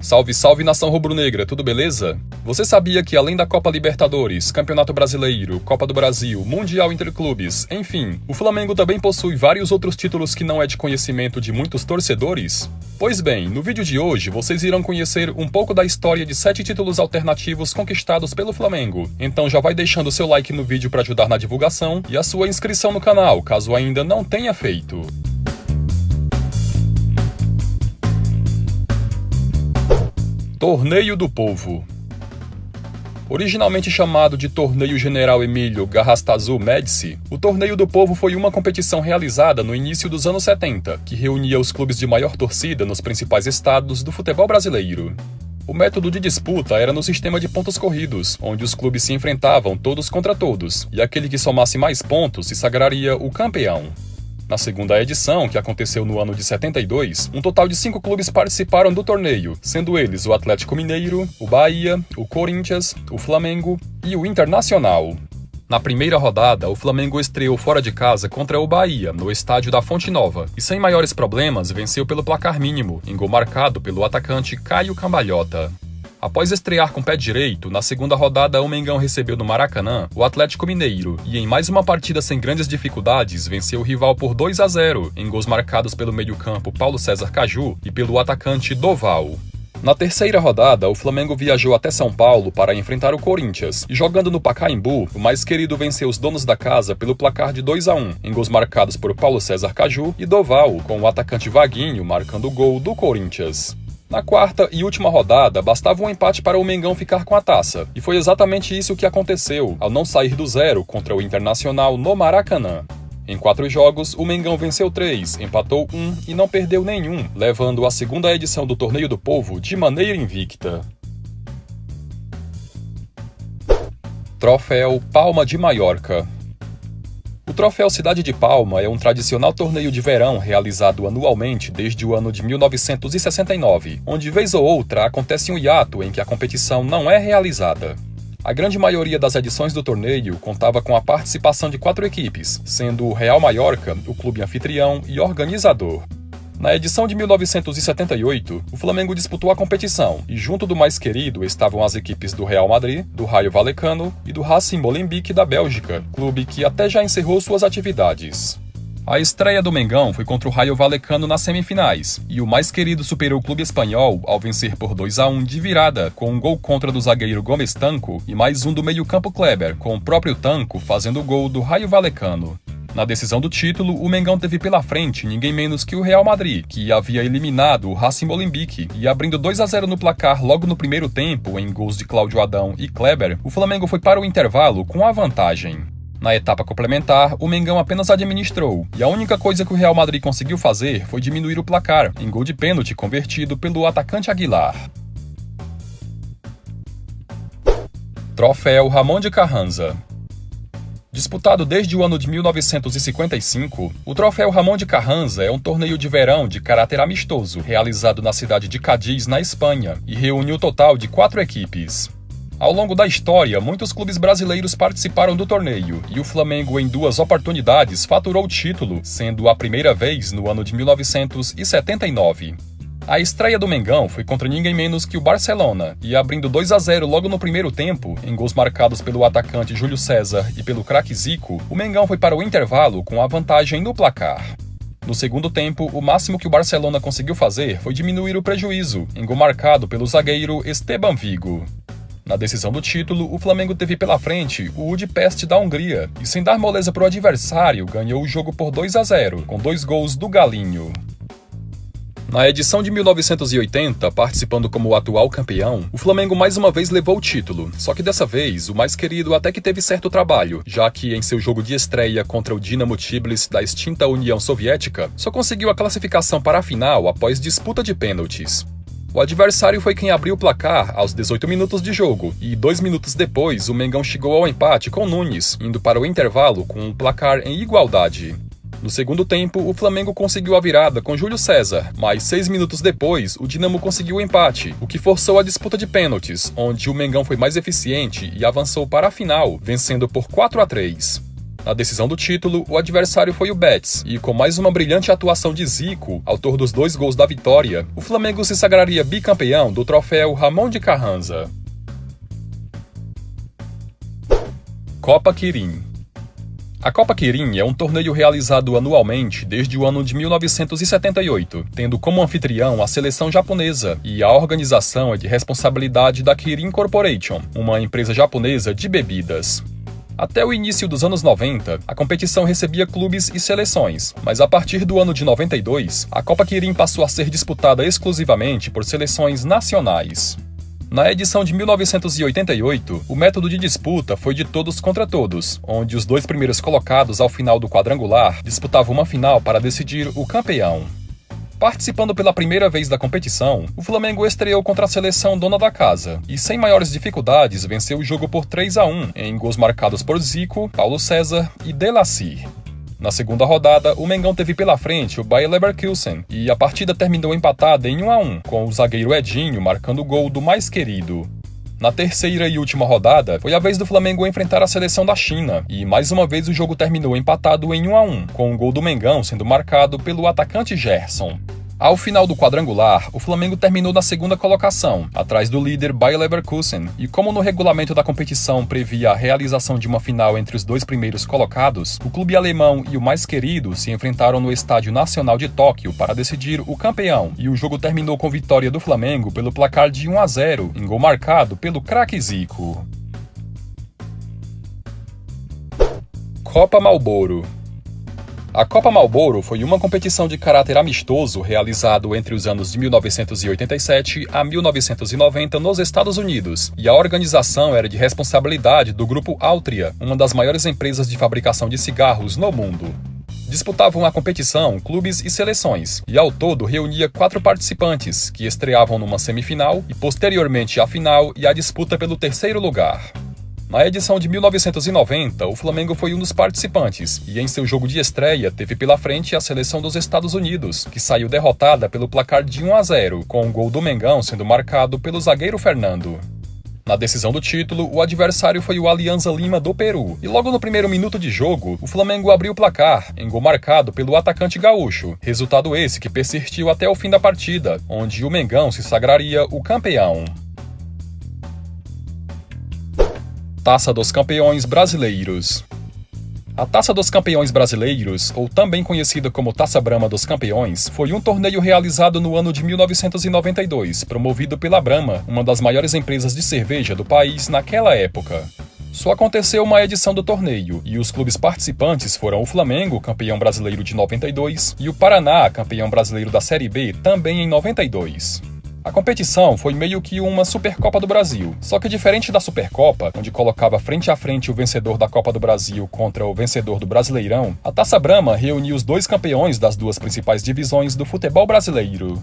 Salve, salve nação rubro-negra, tudo beleza? Você sabia que além da Copa Libertadores, Campeonato Brasileiro, Copa do Brasil, Mundial Interclubes, enfim, o Flamengo também possui vários outros títulos que não é de conhecimento de muitos torcedores? Pois bem, no vídeo de hoje vocês irão conhecer um pouco da história de 7 títulos alternativos conquistados pelo Flamengo. Então já vai deixando seu like no vídeo para ajudar na divulgação e a sua inscrição no canal, caso ainda não tenha feito. Torneio do Povo. Originalmente chamado de Torneio General Emílio Garrastazu Médici, o Torneio do Povo foi uma competição realizada no início dos anos 70, que reunia os clubes de maior torcida nos principais estados do futebol brasileiro. O método de disputa era no sistema de pontos corridos, onde os clubes se enfrentavam todos contra todos, e aquele que somasse mais pontos se sagraria o campeão. Na segunda edição, que aconteceu no ano de 72, um total de 5 clubes participaram do torneio, sendo eles o Atlético Mineiro, o Bahia, o Corinthians, o Flamengo e o Internacional. Na primeira rodada, o Flamengo estreou fora de casa contra o Bahia, no estádio da Fonte Nova, e sem maiores problemas venceu pelo placar mínimo, em gol marcado pelo atacante Caio Cambalhota. Após estrear com o pé direito, na segunda rodada o Mengão recebeu no Maracanã o Atlético Mineiro e em mais uma partida sem grandes dificuldades venceu o rival por 2-0, em gols marcados pelo meio-campo Paulo César Caju e pelo atacante Doval. Na terceira rodada, o Flamengo viajou até São Paulo para enfrentar o Corinthians e jogando no Pacaembu, o mais querido venceu os donos da casa pelo placar de 2-1, em gols marcados por Paulo César Caju e Doval, com o atacante Vaguinho marcando o gol do Corinthians. Na quarta e última rodada, bastava um empate para o Mengão ficar com a taça, e foi exatamente isso que aconteceu, ao não sair do zero contra o Internacional no Maracanã. Em 4 jogos, o Mengão venceu 3, empatou 1 e não perdeu nenhum, levando a segunda edição do Torneio do Povo de maneira invicta. Troféu Palma de Maiorca. O Troféu Cidade de Palma é um tradicional torneio de verão realizado anualmente desde o ano de 1969, onde vez ou outra acontece um hiato em que a competição não é realizada. A grande maioria das edições do torneio contava com a participação de 4 equipes, sendo o Real Maiorca o clube anfitrião e organizador. Na edição de 1978, o Flamengo disputou a competição e junto do mais querido estavam as equipes do Real Madrid, do Rayo Vallecano e do Racing Molenbeek da Bélgica, clube que até já encerrou suas atividades. A estreia do Mengão foi contra o Rayo Vallecano nas semifinais, e o mais querido superou o clube espanhol ao vencer por 2-1 de virada, com um gol contra do zagueiro Gomes Tanco e mais um do meio-campo Kleber, com o próprio Tanco fazendo o gol do Rayo Vallecano. Na decisão do título, o Mengão teve pela frente ninguém menos que o Real Madrid, que havia eliminado o Racing Molenbeek, e abrindo 2-0 no placar logo no primeiro tempo, em gols de Cláudio Adão e Kleber, o Flamengo foi para o intervalo com a vantagem. Na etapa complementar, o Mengão apenas administrou, e a única coisa que o Real Madrid conseguiu fazer foi diminuir o placar, em gol de pênalti convertido pelo atacante Aguilar. Troféu Ramon de Carranza. Disputado desde o ano de 1955, o Troféu Ramon de Carranza é um torneio de verão de caráter amistoso, realizado na cidade de Cádiz, na Espanha, e reúne o total de 4 equipes. Ao longo da história, muitos clubes brasileiros participaram do torneio, e o Flamengo em 2 oportunidades faturou o título, sendo a primeira vez no ano de 1979. A estreia do Mengão foi contra ninguém menos que o Barcelona, e abrindo 2-0 logo no primeiro tempo, em gols marcados pelo atacante Júlio César e pelo craque Zico, o Mengão foi para o intervalo com a vantagem no placar. No segundo tempo, o máximo que o Barcelona conseguiu fazer foi diminuir o prejuízo, em gol marcado pelo zagueiro Esteban Vigo. Na decisão do título, o Flamengo teve pela frente o Újpest da Hungria, e sem dar moleza para o adversário, ganhou o jogo por 2-0, com 2 gols do Galinho. Na edição de 1980, participando como o atual campeão, o Flamengo mais uma vez levou o título, só que dessa vez o mais querido até que teve certo trabalho, já que em seu jogo de estreia contra o Dinamo Tbilisi da extinta União Soviética, só conseguiu a classificação para a final após disputa de pênaltis. O adversário foi quem abriu o placar aos 18 minutos de jogo, e 2 minutos depois o Mengão chegou ao empate com Nunes, indo para o intervalo com um placar em igualdade. No segundo tempo, o Flamengo conseguiu a virada com Júlio César, mas 6 minutos depois, o Dinamo conseguiu o empate, o que forçou a disputa de pênaltis, onde o Mengão foi mais eficiente e avançou para a final, vencendo por 4-3. Na decisão do título, o adversário foi o Betis, e com mais uma brilhante atuação de Zico, autor dos 2 gols da vitória, o Flamengo se sagraria bicampeão do troféu Ramon de Carranza. Copa Quirin. A Copa Quirin é um torneio realizado anualmente desde o ano de 1978, tendo como anfitrião a seleção japonesa, e a organização é de responsabilidade da Kirin Corporation, uma empresa japonesa de bebidas. Até o início dos anos 90, a competição recebia clubes e seleções, mas a partir do ano de 92, a Copa Quirin passou a ser disputada exclusivamente por seleções nacionais. Na edição de 1988, o método de disputa foi de todos contra todos, onde os 2 primeiros colocados ao final do quadrangular disputavam uma final para decidir o campeão. Participando pela primeira vez da competição, o Flamengo estreou contra a seleção dona da casa e, sem maiores dificuldades, venceu o jogo por 3-1, em gols marcados por Zico, Paulo César e Delassi. Na segunda rodada, o Mengão teve pela frente o Bayer Leverkusen e a partida terminou empatada em 1-1, com o zagueiro Edinho marcando o gol do mais querido. Na terceira e última rodada, foi a vez do Flamengo enfrentar a seleção da China e mais uma vez o jogo terminou empatado em 1-1, com o gol do Mengão sendo marcado pelo atacante Gerson. Ao final do quadrangular, o Flamengo terminou na segunda colocação, atrás do líder Bayer Leverkusen, e como no regulamento da competição previa a realização de uma final entre os 2 primeiros colocados, o clube alemão e o mais querido se enfrentaram no Estádio Nacional de Tóquio para decidir o campeão, e o jogo terminou com vitória do Flamengo pelo placar de 1-0, em gol marcado pelo craque Zico. Copa Marlboro. A Copa Marlboro foi uma competição de caráter amistoso realizado entre os anos de 1987 a 1990 nos Estados Unidos, e a organização era de responsabilidade do Grupo Altria, uma das maiores empresas de fabricação de cigarros no mundo. Disputavam a competição clubes e seleções, e ao todo reunia 4 participantes, que estreavam numa semifinal e posteriormente a final e a disputa pelo terceiro lugar. Na edição de 1990, o Flamengo foi um dos participantes e em seu jogo de estreia teve pela frente a seleção dos Estados Unidos, que saiu derrotada pelo placar de 1-0, com o gol do Mengão sendo marcado pelo zagueiro Fernando. Na decisão do título, o adversário foi o Alianza Lima do Peru, e logo no primeiro minuto de jogo, o Flamengo abriu o placar, em gol marcado pelo atacante gaúcho, resultado esse que persistiu até o fim da partida, onde o Mengão se sagraria o campeão. Taça dos Campeões Brasileiros. A Taça dos Campeões Brasileiros, ou também conhecida como Taça Brahma dos Campeões, foi um torneio realizado no ano de 1992, promovido pela Brahma, uma das maiores empresas de cerveja do país naquela época. Só aconteceu uma edição do torneio, e os clubes participantes foram o Flamengo, campeão brasileiro de 92, e o Paraná, campeão brasileiro da Série B, também em 92. A competição foi meio que uma Supercopa do Brasil, só que diferente da Supercopa, onde colocava frente a frente o vencedor da Copa do Brasil contra o vencedor do Brasileirão, a Taça Brahma reunia os 2 campeões das 2 principais divisões do futebol brasileiro.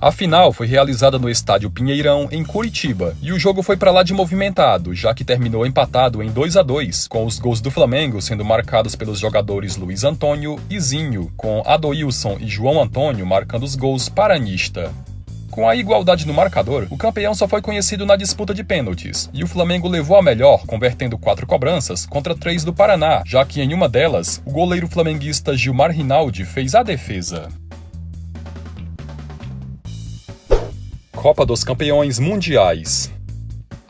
A final foi realizada no estádio Pinheirão, em Curitiba, e o jogo foi para lá de movimentado, já que terminou empatado em 2-2, com os gols do Flamengo sendo marcados pelos jogadores Luiz Antônio e Zinho, com Adoilson e João Antônio marcando os gols paranista. Com a igualdade no marcador, o campeão só foi conhecido na disputa de pênaltis, e o Flamengo levou a melhor, convertendo 4 cobranças contra 3 do Paraná, já que em uma delas, o goleiro flamenguista Gilmar Rinaldi fez a defesa. Copa dos Campeões Mundiais.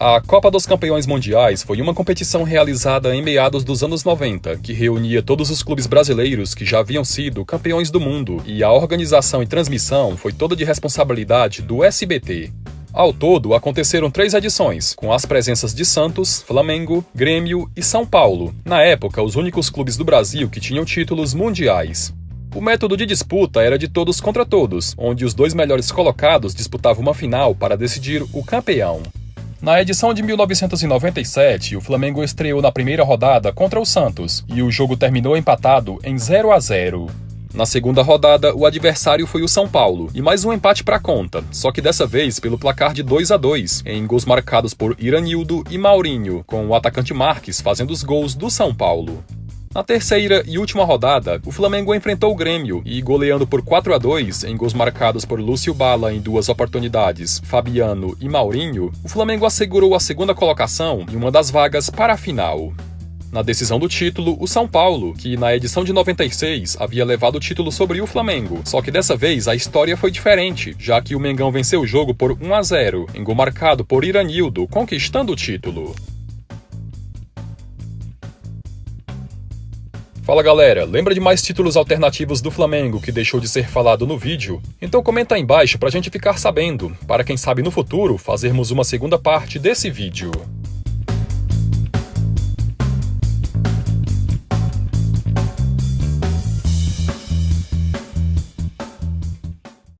A Copa dos Campeões Mundiais foi uma competição realizada em meados dos anos 90, que reunia todos os clubes brasileiros que já haviam sido campeões do mundo, e a organização e transmissão foi toda de responsabilidade do SBT. Ao todo, aconteceram 3 edições, com as presenças de Santos, Flamengo, Grêmio e São Paulo, na época os únicos clubes do Brasil que tinham títulos mundiais. O método de disputa era de todos contra todos, onde os 2 melhores colocados disputavam uma final para decidir o campeão. Na edição de 1997, o Flamengo estreou na primeira rodada contra o Santos, e o jogo terminou empatado em 0-0. Na segunda rodada, o adversário foi o São Paulo, e mais um empate para a conta, só que dessa vez pelo placar de 2-2, em gols marcados por Iranildo e Maurinho, com o atacante Marques fazendo os gols do São Paulo. Na terceira e última rodada, o Flamengo enfrentou o Grêmio e, goleando por 4-2, em gols marcados por Lúcio Bala em 2 oportunidades, Fabiano e Maurinho, o Flamengo assegurou a segunda colocação e uma das vagas para a final. Na decisão do título, o São Paulo, que na edição de 96 havia levado o título sobre o Flamengo. Só que dessa vez a história foi diferente, já que o Mengão venceu o jogo por 1-0, em gol marcado por Iranildo, conquistando o título. Fala galera, lembra de mais títulos alternativos do Flamengo que deixou de ser falado no vídeo? Então comenta aí embaixo pra gente ficar sabendo, para quem sabe no futuro fazermos uma segunda parte desse vídeo.